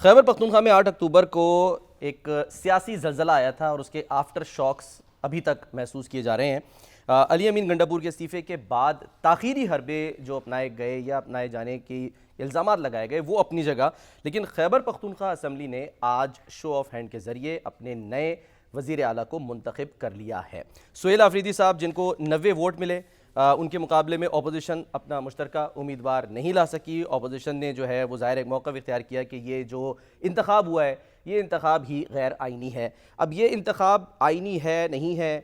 خیبر پختونخوا میں 8 اکتوبر کو ایک سیاسی زلزلہ آیا تھا اور اس کے آفٹر شاکس ابھی تک محسوس کیے جا رہے ہیں۔ علی امین گنڈاپور کے استعفے کے بعد تاخیری حربے جو اپنائے گئے یا اپنائے جانے کی الزامات لگائے گئے وہ اپنی جگہ، لیکن خیبر پختونخوا اسمبلی نے آج شو آف ہینڈ کے ذریعے اپنے نئے وزیر اعلیٰ کو منتخب کر لیا ہے۔ سہیل آفریدی صاحب جن کو 90 ووٹ ملے، ان کے مقابلے میں اپوزیشن اپنا مشترکہ امیدوار نہیں لا سکی۔ اپوزیشن نے جو ہے وہ ظاہر ایک موقف اختیار کیا کہ یہ جو انتخاب ہوا ہے یہ انتخاب ہی غیر آئینی ہے۔ اب یہ انتخاب آئینی ہے نہیں ہے،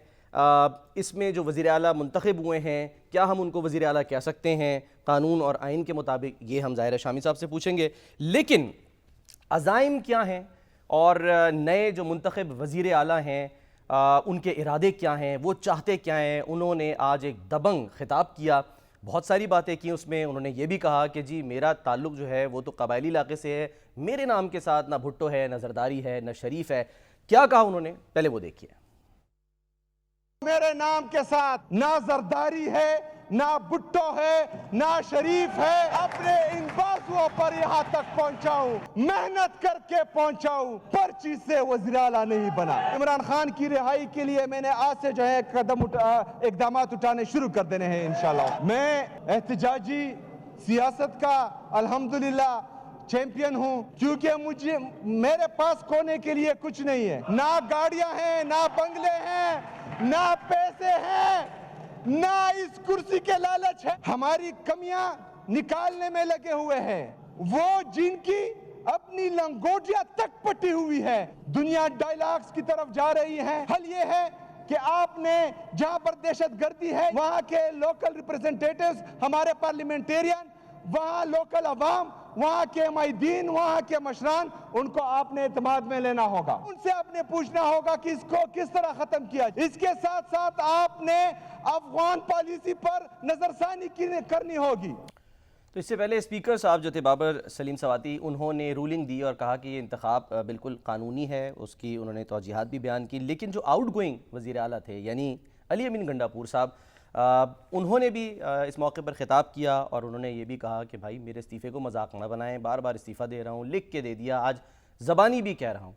اس میں جو وزیر اعلیٰ منتخب ہوئے ہیں کیا ہم ان کو وزیر اعلیٰ کہہ سکتے ہیں قانون اور آئین کے مطابق، یہ ہم ظاہر شامی صاحب سے پوچھیں گے۔ لیکن عزائم کیا ہیں اور نئے جو منتخب وزیر اعلیٰ ہیں ان کے ارادے کیا ہیں، وہ چاہتے کیا ہیں؟ انہوں نے آج ایک دبنگ خطاب کیا، بہت ساری باتیں کی اس میں۔ انہوں نے یہ بھی کہا کہ جی میرا تعلق جو ہے وہ تو قبائلی علاقے سے ہے، میرے نام کے ساتھ نہ بھٹو ہے، نہ زرداری ہے، نہ شریف ہے۔ کیا کہا انہوں نے، پہلے وہ دیکھیے۔ میرے نام کے ساتھ نہ زرداری ہے، نہ بھٹو ہے، نہ شریف ہے۔ اپنے ان بازوؤں پر یہاں تک پہنچا ہوں، محنت کر کے پہنچا ہوں، پرچی سے وزیر اعلیٰ نہیں بنا۔ عمران خان کی رہائی کے لیے میں نے آج سے جو ہے اقدامات اٹھانے شروع کر دینے ہیں انشاءاللہ۔ میں احتجاجی سیاست کا الحمدللہ چیمپئن ہوں، کیونکہ میرے پاس کھونے کے لیے کچھ نہیں ہے، نہ گاڑیاں ہیں، نہ بنگلے ہیں، نہ پیسے ہیں، نہ اس کرسی کے لالچ ہے۔ ہماری کمیاں نکالنے میں لگے ہوئے ہیں، وہ جن کی اپنی لنگوٹیاں تک پٹی ہوئی ہے، دنیا ڈائلاگز کی طرف جا رہی ہے۔ حل یہ ہے کہ آپ نے جہاں پر دہشت گردی ہے وہاں کے لوکل ریپرزنٹیٹیوز، ہمارے پارلیمنٹیرین، وہاں لوکل عوام، وہاں کے معیدین، وہاں کے مشران، ان کو آپ نے اعتماد میں لینا ہوگا، ان سے آپ نے پوچھنا ہوگا کہ اس کو کس طرح ختم کیا۔ اس کے ساتھ ساتھ آپ نے افغان پالیسی پر نظر ثانی کرنی ہوگی۔ تو اس سے پہلے اسپیکر صاحب جو تھے بابر سلیم سواتی، انہوں نے رولنگ دی اور کہا کہ یہ انتخاب بالکل قانونی ہے، اس کی انہوں نے توجیہات بھی بیان کی۔ لیکن جو آؤٹ گوئنگ وزیر اعلیٰ تھے یعنی علی امین گنڈاپور صاحب، انہوں نے بھی اس موقع پر خطاب کیا اور انہوں نے یہ بھی کہا کہ بھائی میرے استعفے کو مذاق نہ بنائیں، بار بار استعفیٰ دے رہا ہوں، لکھ کے دے دیا، آج زبانی بھی کہہ رہا ہوں۔